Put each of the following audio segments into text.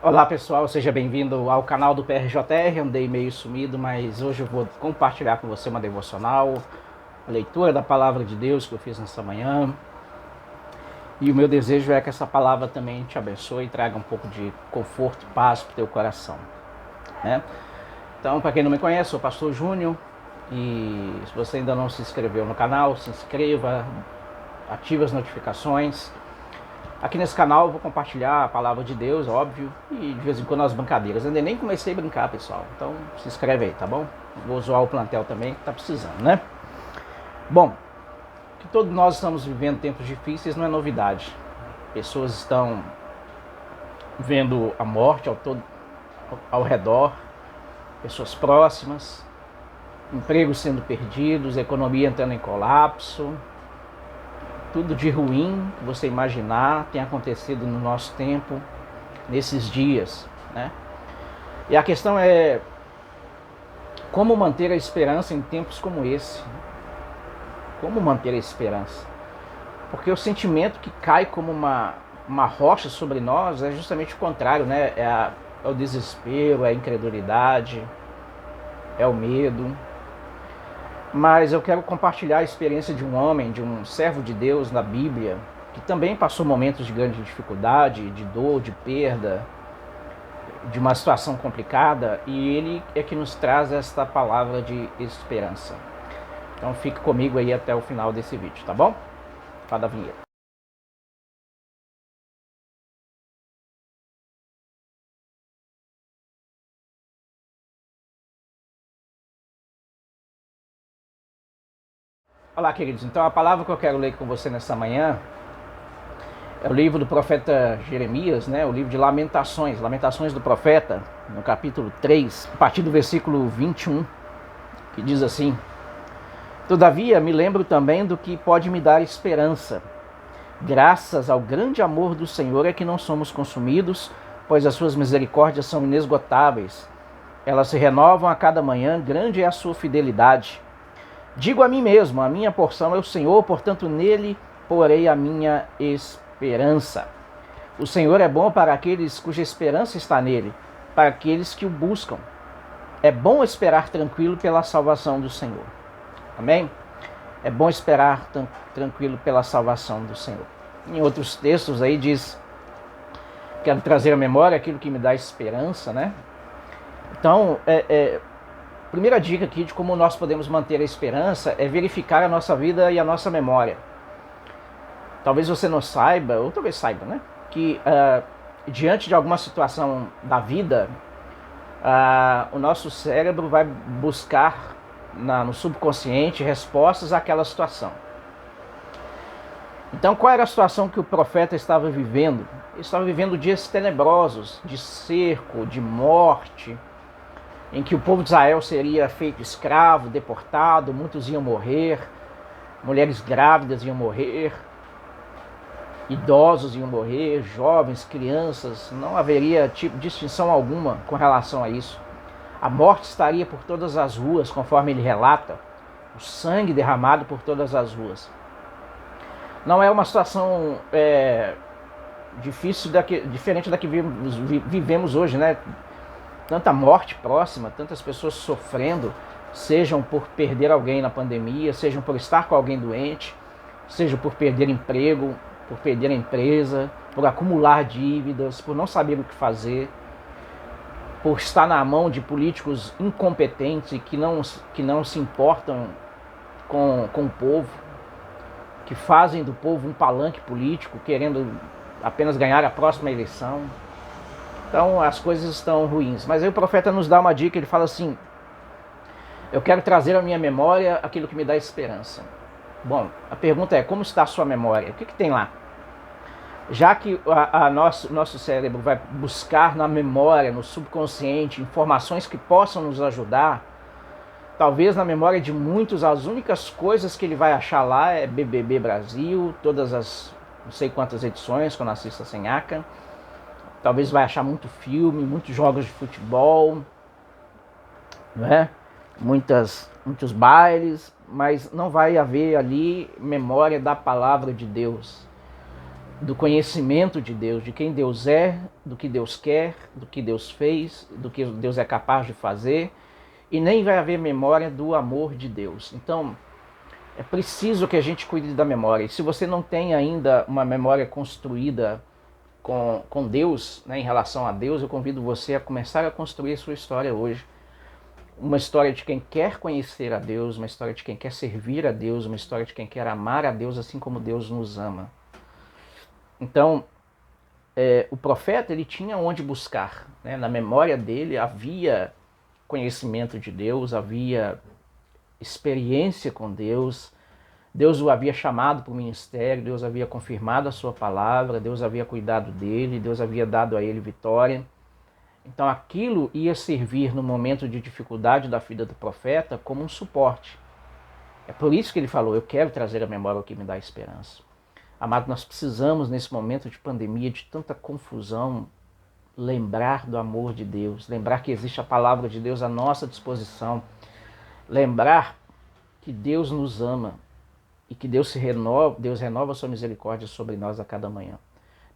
Olá pessoal, seja bem-vindo ao canal do PRJR. Andei meio sumido, mas hoje eu vou compartilhar com você uma devocional, a leitura da palavra de Deus que eu fiz nessa manhã. E o meu desejo é que essa palavra também te abençoe e traga um pouco de conforto e paz para o teu coração, né? Então, para quem não me conhece, eu sou o pastor Júnior, e se você ainda não se inscreveu no canal, se inscreva, ative as notificações. Aqui nesse canal eu vou compartilhar a palavra de Deus, óbvio, e de vez em quando as brincadeiras. Eu ainda nem comecei a brincar, pessoal. Então se inscreve aí, tá bom? Vou zoar o plantel também, que tá precisando, né? Bom, que todos nós estamos vivendo tempos difíceis não é novidade. Pessoas estão vendo a morte ao redor, pessoas próximas, empregos sendo perdidos, economia entrando em colapso. Tudo de ruim que você imaginar tem acontecido no nosso tempo, nesses dias, né? E a questão é como manter a esperança em tempos como esse. Como manter a esperança? Porque o sentimento que cai como uma rocha sobre nós é justamente o contrário, né? É o desespero, é a incredulidade, é o medo. Mas eu quero compartilhar a experiência de um homem, de um servo de Deus na Bíblia, que também passou momentos de grande dificuldade, de dor, de perda, de uma situação complicada, e ele é que nos traz esta palavra de esperança. Então fique comigo aí até o final desse vídeo, tá bom? Roda a vinheta. Olá, queridos. Então a palavra que eu quero ler com você nessa manhã é o livro do profeta Jeremias, né? O livro de Lamentações, Lamentações do profeta, no capítulo 3, a partir do versículo 21, que diz assim: Todavia me lembro também do que pode me dar esperança. Graças ao grande amor do Senhor é que não somos consumidos, pois as suas misericórdias são inesgotáveis. Elas se renovam a cada manhã, grande é a sua fidelidade. Digo a mim mesmo, a minha porção é o Senhor, portanto nele porei a minha esperança. O Senhor é bom para aqueles cuja esperança está nele, para aqueles que o buscam. É bom esperar tranquilo pela salvação do Senhor. Amém? É bom esperar tranquilo pela salvação do Senhor. Em outros textos aí diz, quero trazer à memória aquilo que me dá esperança, né? Então, primeira dica aqui de como nós podemos manter a esperança é verificar a nossa vida e a nossa memória. Talvez você não saiba, ou talvez saiba, né? Que diante de alguma situação da vida, o nosso cérebro vai buscar no subconsciente respostas àquela situação. Então, qual era a situação que o profeta estava vivendo? Ele estava vivendo dias tenebrosos, de cerco, de morte, em que o povo de Israel seria feito escravo, deportado, muitos iam morrer, mulheres grávidas iam morrer, idosos iam morrer, jovens, crianças, não haveria distinção alguma com relação a isso. A morte estaria por todas as ruas, conforme ele relata, o sangue derramado por todas as ruas. Não é uma situação difícil, diferente da que vivemos hoje, né? Tanta morte próxima, tantas pessoas sofrendo, sejam por perder alguém na pandemia, sejam por estar com alguém doente, sejam por perder emprego, por perder a empresa, por acumular dívidas, por não saber o que fazer, por estar na mão de políticos incompetentes que não se importam com o povo, que fazem do povo um palanque político, querendo apenas ganhar a próxima eleição. Então as coisas estão ruins. Mas aí o profeta nos dá uma dica, ele fala assim: eu quero trazer à minha memória aquilo que me dá esperança. Bom, a pergunta é, como está a sua memória? O que tem lá? Já que nosso cérebro vai buscar na memória, no subconsciente, informações que possam nos ajudar, talvez na memória de muitos, as únicas coisas que ele vai achar lá é BBB Brasil, todas as não sei quantas edições que eu não assisto a Senhaca. Talvez vai achar muito filme, muitos jogos de futebol, né? Muitos bailes, mas não vai haver ali memória da palavra de Deus. do conhecimento de Deus, de quem Deus é, do que Deus quer, do que Deus fez, do que Deus é capaz de fazer, e nem vai haver memória do amor de Deus. Então, é preciso que a gente cuide da memória. E se você não tem ainda uma memória construída com Deus, né, em relação a Deus, eu convido você a começar a construir a sua história hoje. Uma história de quem quer conhecer a Deus, uma história de quem quer servir a Deus, uma história de quem quer amar a Deus assim como Deus nos ama. Então, o profeta ele tinha onde buscar, né? Na memória dele havia conhecimento de Deus, havia experiência com Deus, Deus o havia chamado para o ministério, Deus havia confirmado a sua palavra, Deus havia cuidado dele, Deus havia dado a ele vitória. Então aquilo ia servir no momento de dificuldade da vida do profeta como um suporte. É por isso que ele falou, eu quero trazer a memória o que me dá esperança. Amado, nós precisamos nesse momento de pandemia, de tanta confusão, lembrar do amor de Deus, lembrar que existe a palavra de Deus à nossa disposição, lembrar que Deus nos ama e que Deus renova a sua misericórdia sobre nós a cada manhã.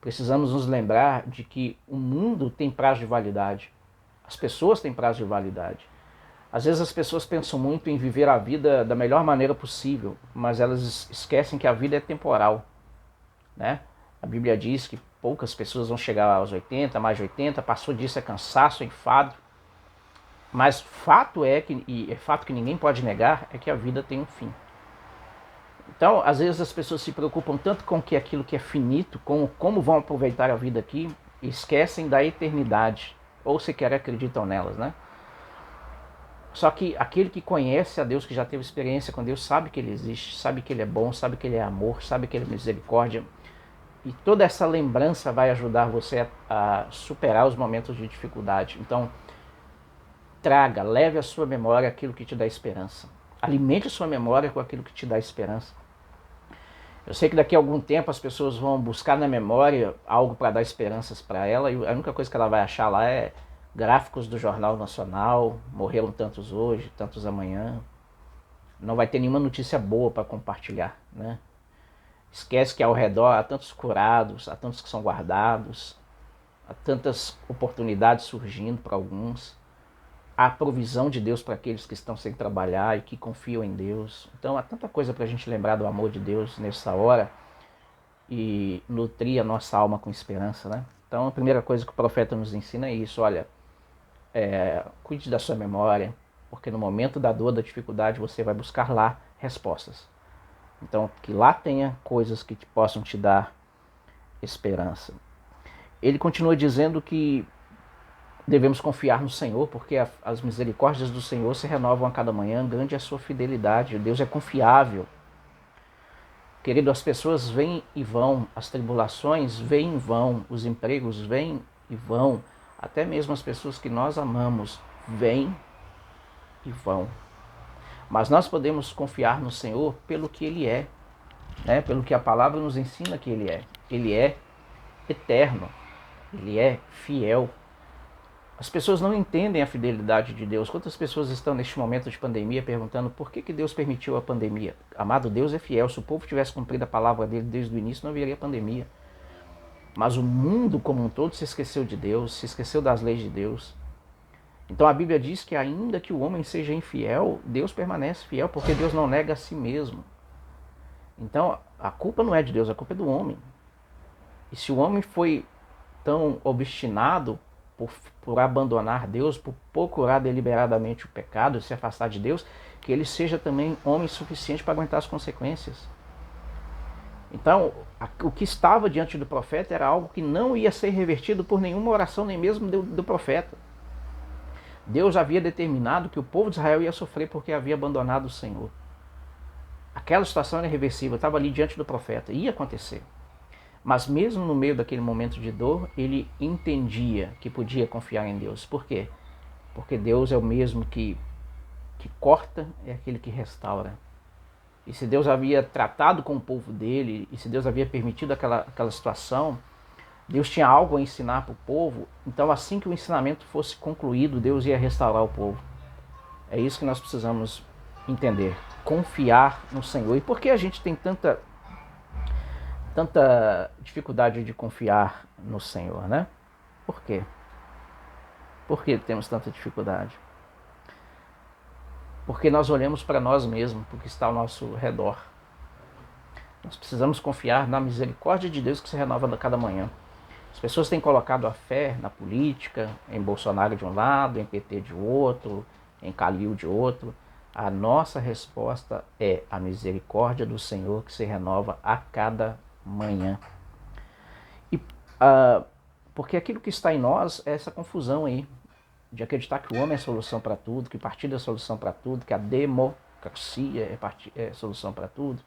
Precisamos nos lembrar de que o mundo tem prazo de validade, as pessoas têm prazo de validade. Às vezes as pessoas pensam muito em viver a vida da melhor maneira possível, mas elas esquecem que a vida é temporal, né? A Bíblia diz que poucas pessoas vão chegar aos 80, mais de 80, passou disso é cansaço, é enfado. Mas fato é que, e é fato que ninguém pode negar, é que a vida tem um fim. Então, às vezes as pessoas se preocupam tanto com que aquilo que é finito, com como vão aproveitar a vida aqui, e esquecem da eternidade, ou sequer acreditam nelas, né? Só que aquele que conhece a Deus, que já teve experiência com Deus, sabe que Ele existe, sabe que Ele é bom, sabe que Ele é amor, sabe que Ele é misericórdia. E toda essa lembrança vai ajudar você a superar os momentos de dificuldade. Então, leve à sua memória aquilo que te dá esperança. Alimente a sua memória com aquilo que te dá esperança. Eu sei que daqui a algum tempo as pessoas vão buscar na memória algo para dar esperanças para ela, e a única coisa que ela vai achar lá é gráficos do Jornal Nacional, morreram tantos hoje, tantos amanhã. Não vai ter nenhuma notícia boa para compartilhar, né? Esquece que ao redor há tantos curados, há tantos que são guardados, há tantas oportunidades surgindo para alguns. Há provisão de Deus para aqueles que estão sem trabalhar e que confiam em Deus. Então há tanta coisa para a gente lembrar do amor de Deus nessa hora e nutrir a nossa alma com esperança, né? Então a primeira coisa que o profeta nos ensina é isso, olha, cuide da sua memória, porque no momento da dor, da dificuldade, você vai buscar lá respostas. Então que lá tenha coisas que possam te dar esperança. Ele continua dizendo que devemos confiar no Senhor, porque as misericórdias do Senhor se renovam a cada manhã, grande é a sua fidelidade, Deus é confiável. Querido, as pessoas vêm e vão, as tribulações vêm e vão, os empregos vêm e vão, até mesmo as pessoas que nós amamos vêm e vão. Mas nós podemos confiar no Senhor pelo que Ele é, né? Pelo que a palavra nos ensina que Ele é. Ele é eterno, Ele é fiel. As pessoas não entendem a fidelidade de Deus. Quantas pessoas estão neste momento de pandemia perguntando por que Deus permitiu a pandemia? Amado, Deus é fiel. Se o povo tivesse cumprido a palavra dele desde o início, não haveria pandemia. Mas o mundo como um todo se esqueceu de Deus, se esqueceu das leis de Deus. Então a Bíblia diz que ainda que o homem seja infiel, Deus permanece fiel, porque Deus não nega a si mesmo. Então a culpa não é de Deus, a culpa é do homem. E se o homem foi tão obstinado por abandonar Deus, por procurar deliberadamente o pecado, se afastar de Deus, que ele seja também homem suficiente para aguentar as consequências. Então, o que estava diante do profeta era algo que não ia ser revertido por nenhuma oração, nem mesmo do profeta. Deus havia determinado que o povo de Israel ia sofrer porque havia abandonado o Senhor. Aquela situação era irreversível, estava ali diante do profeta, ia acontecer. Mas mesmo no meio daquele momento de dor, ele entendia que podia confiar em Deus. Por quê? Porque Deus é o mesmo que corta, é aquele que restaura. E se Deus havia tratado com o povo dele, e se Deus havia permitido aquela situação, Deus tinha algo a ensinar para o povo. Então assim que o ensinamento fosse concluído, Deus ia restaurar o povo. É isso que nós precisamos entender. Confiar no Senhor. E por que a gente tem tanta tanta dificuldade de confiar no Senhor, né? Por quê? Por que temos tanta dificuldade? Porque nós olhamos para nós mesmos, para o que está ao nosso redor. Nós precisamos confiar na misericórdia de Deus que se renova a cada manhã. As pessoas têm colocado a fé na política, em Bolsonaro de um lado, em PT de outro, em Calil de outro. A nossa resposta é a misericórdia do Senhor que se renova a cada manhã. E, porque aquilo que está em nós é essa confusão aí, de acreditar que o homem é a solução para tudo, que o partido é a solução para tudo, que a democracia é a solução para tudo,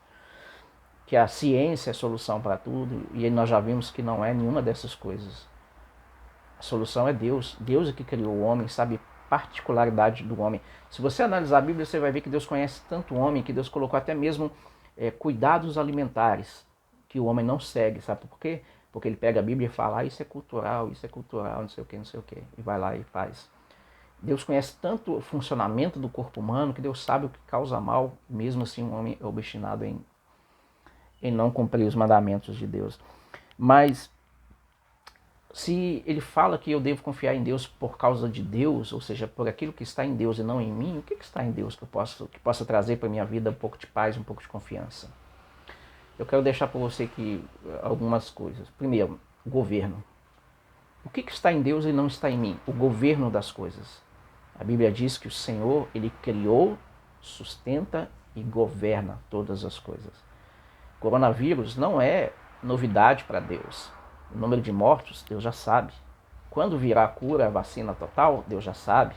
que a ciência é a solução para tudo, e nós já vimos que não é nenhuma dessas coisas. A solução é Deus. Deus é que criou o homem, sabe particularidade do homem. Se você analisar a Bíblia, você vai ver que Deus conhece tanto o homem, que Deus colocou até mesmo cuidados alimentares, que o homem não segue, sabe por quê? Porque ele pega a Bíblia e fala, isso é cultural, não sei o que, não sei o que, e vai lá e faz. Deus conhece tanto o funcionamento do corpo humano, que Deus sabe o que causa mal, mesmo assim um homem é obstinado em não cumprir os mandamentos de Deus. Mas se ele fala que eu devo confiar em Deus por causa de Deus, ou seja, por aquilo que está em Deus e não em mim, o que está em Deus que possa trazer para a minha vida um pouco de paz, um pouco de confiança? Eu quero deixar para você aqui algumas coisas. Primeiro, o governo. O que está em Deus e não está em mim? O governo das coisas. A Bíblia diz que o Senhor, ele criou, sustenta e governa todas as coisas. O coronavírus não é novidade para Deus. O número de mortos, Deus já sabe. Quando virá a cura, a vacina total, Deus já sabe.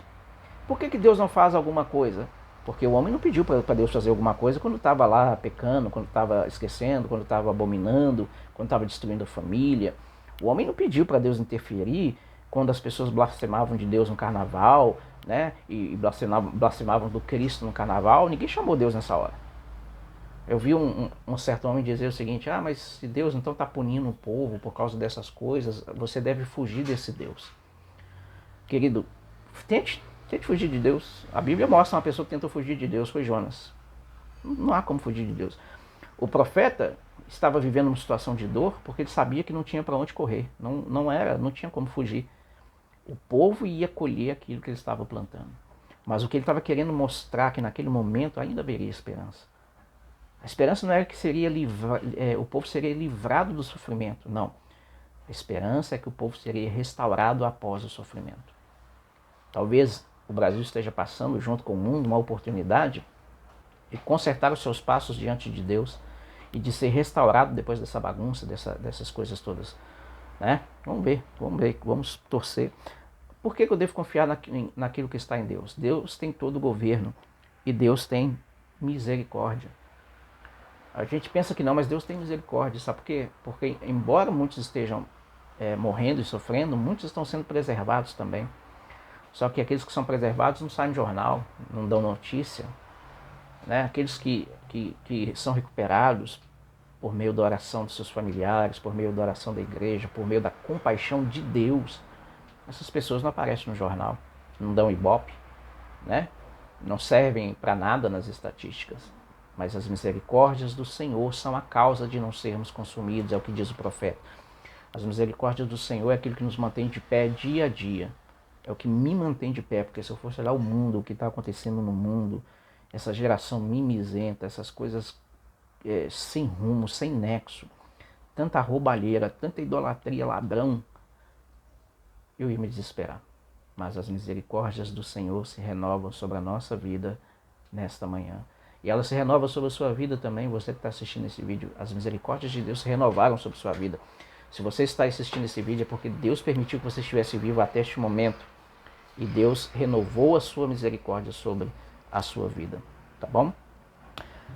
Por que Deus não faz alguma coisa? Porque o homem não pediu para Deus fazer alguma coisa quando estava lá pecando, quando estava esquecendo, quando estava abominando, quando estava destruindo a família. O homem não pediu para Deus interferir quando as pessoas blasfemavam de Deus no carnaval, né? E blasfemavam do Cristo no carnaval. Ninguém chamou Deus nessa hora. Eu vi um certo homem dizer o seguinte, mas se Deus então está punindo o povo por causa dessas coisas, você deve fugir desse Deus. Querido, tente fugir de Deus. A Bíblia mostra uma pessoa que tentou fugir de Deus, foi Jonas. Não há como fugir de Deus. O profeta estava vivendo uma situação de dor porque ele sabia que não tinha para onde correr. Não tinha como fugir. O povo ia colher aquilo que ele estava plantando. Mas o que ele estava querendo mostrar que naquele momento ainda haveria esperança. A esperança não era que o povo seria livrado do sofrimento. Não. A esperança é que o povo seria restaurado após o sofrimento. Talvez o Brasil esteja passando, junto com o mundo, uma oportunidade de consertar os seus passos diante de Deus e de ser restaurado depois dessa bagunça, dessas coisas todas. Né? Vamos ver, vamos torcer. Por que eu devo confiar naquilo que está em Deus? Deus tem todo o governo e Deus tem misericórdia. A gente pensa que não, mas Deus tem misericórdia. Sabe por quê? Porque embora muitos estejam morrendo e sofrendo, muitos estão sendo preservados também. Só que aqueles que são preservados não saem no jornal, não dão notícia. Né? Aqueles que são recuperados por meio da oração dos seus familiares, por meio da oração da igreja, por meio da compaixão de Deus, essas pessoas não aparecem no jornal, não dão ibope, né? Não servem para nada nas estatísticas. Mas as misericórdias do Senhor são a causa de não sermos consumidos, é o que diz o profeta. As misericórdias do Senhor é aquilo que nos mantém de pé dia a dia. É o que me mantém de pé, porque se eu fosse olhar o mundo, o que está acontecendo no mundo, essa geração mimizenta, essas coisas sem rumo, sem nexo, tanta roubalheira, tanta idolatria, ladrão, eu ia me desesperar. Mas as misericórdias do Senhor se renovam sobre a nossa vida nesta manhã. E ela se renova sobre a sua vida também, você que está assistindo esse vídeo. As misericórdias de Deus se renovaram sobre a sua vida. Se você está assistindo esse vídeo é porque Deus permitiu que você estivesse vivo até este momento. E Deus renovou a sua misericórdia sobre a sua vida. Tá bom?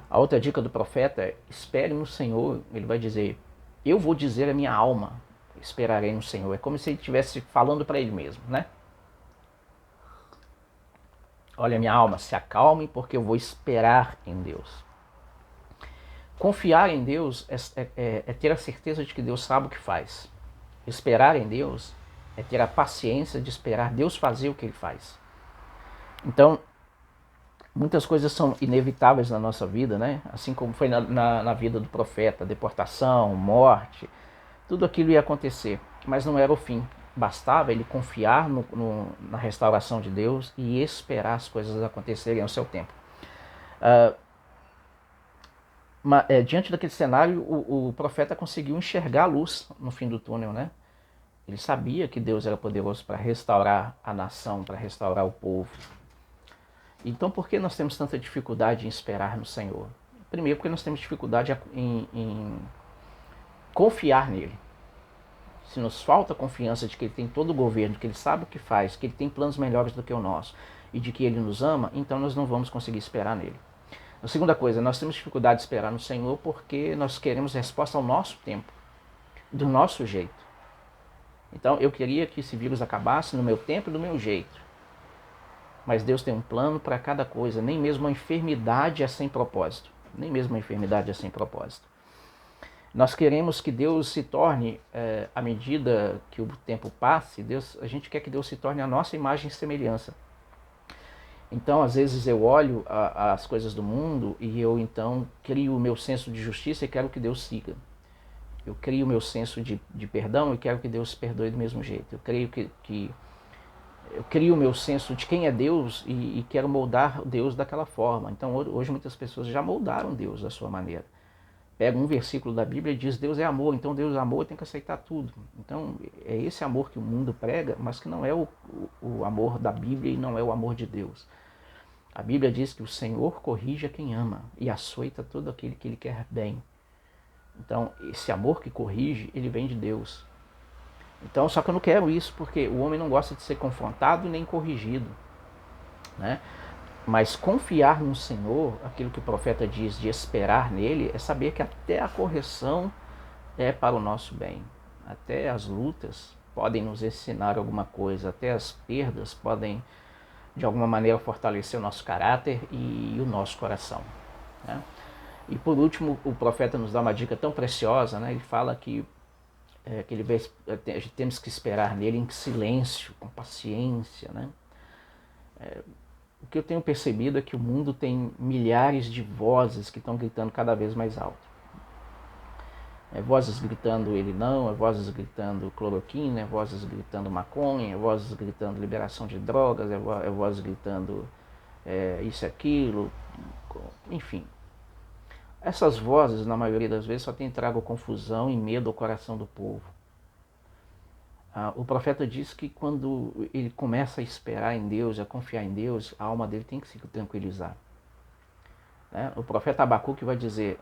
A outra dica do profeta é, espere no Senhor. Ele vai dizer, eu vou dizer a minha alma, esperarei no Senhor. É como se ele estivesse falando para ele mesmo, né? Olha, minha alma, se acalme porque eu vou esperar em Deus. Confiar em Deus é ter a certeza de que Deus sabe o que faz. Esperar em Deus é ter a paciência de esperar Deus fazer o que Ele faz. Então, Muitas coisas são inevitáveis na nossa vida, né? Assim como foi na vida do profeta, deportação, morte, tudo aquilo ia acontecer, mas não era o fim. Bastava ele confiar na restauração de Deus e esperar as coisas acontecerem ao seu tempo. Diante daquele cenário, o profeta conseguiu enxergar a luz no fim do túnel, né? Ele sabia que Deus era poderoso para restaurar a nação, para restaurar o povo. Então, por que nós temos tanta dificuldade em esperar no Senhor? Primeiro, porque nós temos dificuldade em confiar nele. Se nos falta confiança de que ele tem todo o governo, de que ele sabe o que faz, que ele tem planos melhores do que o nosso e de que ele nos ama, então nós não vamos conseguir esperar nele. A segunda coisa, nós temos dificuldade de esperar no Senhor porque nós queremos resposta ao nosso tempo, do nosso jeito. Então eu queria que esse vírus acabasse no meu tempo e do meu jeito. Mas Deus tem um plano para cada coisa, nem mesmo a enfermidade é sem propósito. Nem mesmo a enfermidade é sem propósito. Nós queremos que Deus se torne, à medida que o tempo passe, a gente quer que Deus se torne a nossa imagem e semelhança. Então, às vezes eu olho as coisas do mundo e eu então crio o meu senso de justiça e quero que Deus siga. Eu crio o meu senso de perdão e quero que Deus perdoe do mesmo jeito. Eu crio o meu senso de quem é Deus e quero moldar Deus daquela forma. Então, hoje muitas pessoas já moldaram Deus da sua maneira. Pega um versículo da Bíblia e diz Deus é amor, então Deus é amor, tem que aceitar tudo. Então é esse amor que o mundo prega, mas que não é o amor da Bíblia e não é o amor de Deus. A Bíblia diz que o Senhor corrige a quem ama e açoita todo aquele que ele quer bem. Então esse amor que corrige, ele vem de Deus. Então, só que eu não quero isso porque o homem não gosta de ser confrontado nem corrigido, né? Mas confiar no Senhor, aquilo que o profeta diz de esperar nele, é saber que até a correção é para o nosso bem. Até as lutas podem nos ensinar alguma coisa, até as perdas podem, de alguma maneira, fortalecer o nosso caráter e o nosso coração, né? E por último, o profeta nos dá uma dica tão preciosa, né? Ele fala que temos que esperar nele em silêncio, com paciência, né? O que eu tenho percebido é que o mundo tem milhares de vozes que estão gritando cada vez mais alto. Vozes gritando ele não, vozes gritando cloroquina, vozes gritando maconha, vozes gritando liberação de drogas, vozes gritando isso e aquilo, enfim. Essas vozes, na maioria das vezes, só tem trago confusão e medo ao coração do povo. O profeta diz que quando ele começa a esperar em Deus, a confiar em Deus, a alma dele tem que se tranquilizar. O profeta Abacuque vai dizer,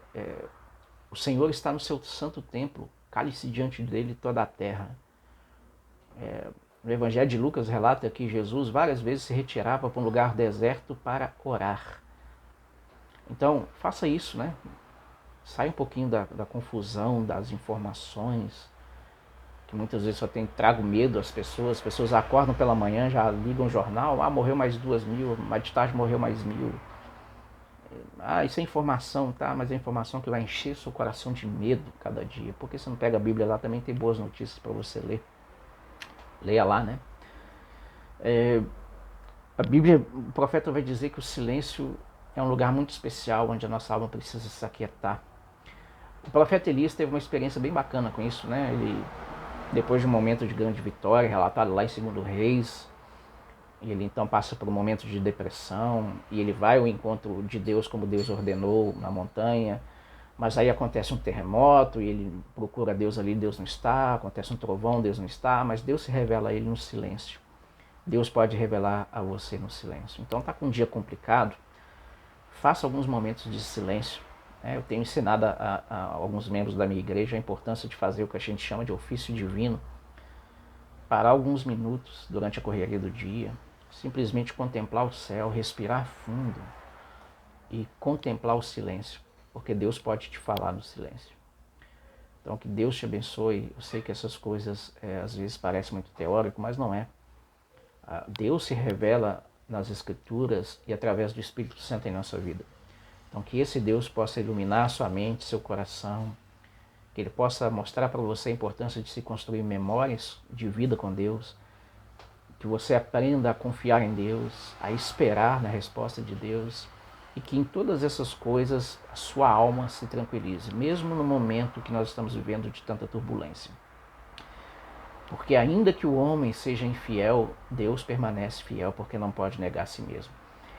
o Senhor está no seu santo templo, cale-se diante dele toda a terra. No Evangelho de Lucas relata que Jesus várias vezes se retirava para um lugar deserto para orar. Então, faça isso, né? Sai um pouquinho da confusão, das informações, que muitas vezes só trago medo às pessoas. As pessoas acordam pela manhã, já ligam o jornal, morreu mais 2.000, mais de tarde morreu mais 1.000. Isso é informação, tá? Mas é informação que vai encher seu coração de medo cada dia. Por que você não pega a Bíblia lá? Também tem boas notícias para você ler. Leia lá, né? A Bíblia, o profeta vai dizer que o silêncio é um lugar muito especial, onde a nossa alma precisa se aquietar. O profeta Elias teve uma experiência bem bacana com isso, né? Ele, depois de um momento de grande vitória, relatado lá em 2 Reis, ele então passa por um momento de depressão e ele vai ao encontro de Deus como Deus ordenou na montanha, mas aí acontece um terremoto e ele procura Deus ali, Deus não está, acontece um trovão, Deus não está, mas Deus se revela a ele no silêncio. Deus pode revelar a você no silêncio. Então tá com um dia complicado, faça alguns momentos de silêncio. Eu tenho ensinado a alguns membros da minha igreja a importância de fazer o que a gente chama de ofício divino. Parar alguns minutos durante a correria do dia, simplesmente contemplar o céu, respirar fundo e contemplar o silêncio, porque Deus pode te falar no silêncio. Então que Deus te abençoe. Eu sei que essas coisas às vezes parecem muito teórico, mas não é. Deus se revela nas Escrituras e através do Espírito Santo em nossa vida. Então que esse Deus possa iluminar sua mente, seu coração, que Ele possa mostrar para você a importância de se construir memórias de vida com Deus, que você aprenda a confiar em Deus, a esperar na resposta de Deus e que em todas essas coisas a sua alma se tranquilize, mesmo no momento que nós estamos vivendo de tanta turbulência. Porque ainda que o homem seja infiel, Deus permanece fiel porque não pode negar a si mesmo.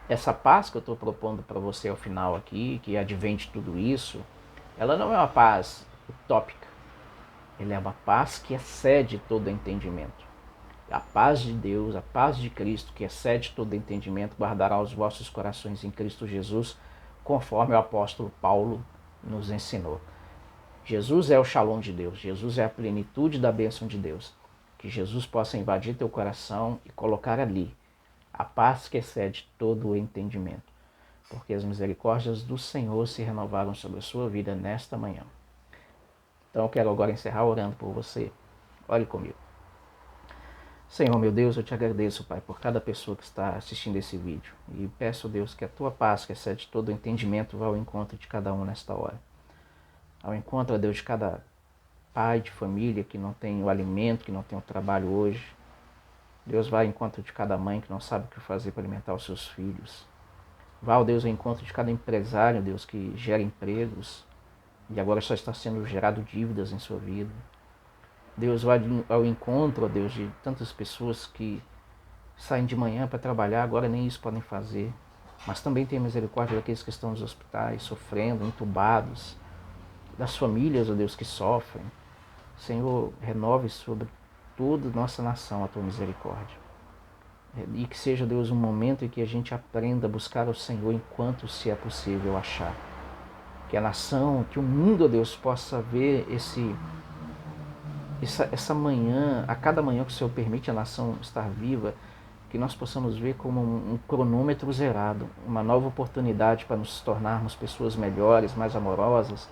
Essa paz que eu estou propondo para você ao final aqui, que advém de tudo isso, ela não é uma paz utópica. Ela é uma paz que excede todo entendimento. A paz de Deus, a paz de Cristo, que excede todo entendimento, guardará os vossos corações em Cristo Jesus, conforme o apóstolo Paulo nos ensinou. Jesus é o shalom de Deus, Jesus é a plenitude da bênção de Deus. Que Jesus possa invadir teu coração e colocar ali a paz que excede todo o entendimento, porque as misericórdias do Senhor se renovaram sobre a sua vida nesta manhã. Então eu quero agora encerrar orando por você. Ore comigo. Senhor, meu Deus, eu te agradeço, Pai, por cada pessoa que está assistindo esse vídeo. E peço, Deus, que a tua paz, que excede todo o entendimento, vá ao encontro de cada um nesta hora. Ao encontro, Deus, de cada pai de família que não tem o alimento, que não tem o trabalho hoje. Deus, vá ao encontro de cada mãe que não sabe o que fazer para alimentar os seus filhos. Vá, Deus, ao encontro de cada empresário, Deus, que gera empregos e agora só está sendo gerado dívidas em sua vida. Deus, vai ao encontro, ó Deus, de tantas pessoas que saem de manhã para trabalhar, agora nem isso podem fazer. Mas também tem misericórdia daqueles que estão nos hospitais, sofrendo, entubados, das famílias, ó Deus, que sofrem. Senhor, renove sobre toda a nossa nação a tua misericórdia. E que seja, Deus, um momento em que a gente aprenda a buscar o Senhor enquanto se é possível achar. Que a nação, que o mundo, ó Deus, possa ver essa manhã, a cada manhã que o Senhor permite a nação estar viva, que nós possamos ver como um cronômetro zerado, uma nova oportunidade para nos tornarmos pessoas melhores, mais amorosas,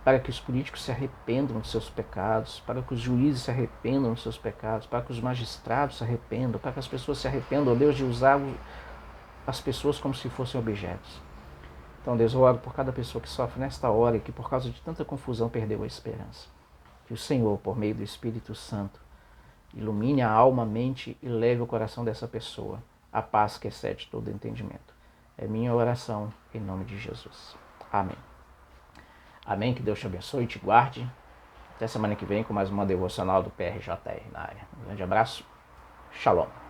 para que os políticos se arrependam dos seus pecados, para que os juízes se arrependam dos seus pecados, para que os magistrados se arrependam, para que as pessoas se arrependam, ó Deus, de usar as pessoas como se fossem objetos. Então, Deus, eu oro por cada pessoa que sofre nesta hora e que por causa de tanta confusão perdeu a esperança. Que o Senhor, por meio do Espírito Santo, ilumine a alma, a mente e leve o coração dessa pessoa a paz que excede todo entendimento. É minha oração em nome de Jesus. Amém. Amém. Que Deus te abençoe e te guarde. Até semana que vem com mais uma devocional do PRJR na área. Um grande abraço. Shalom.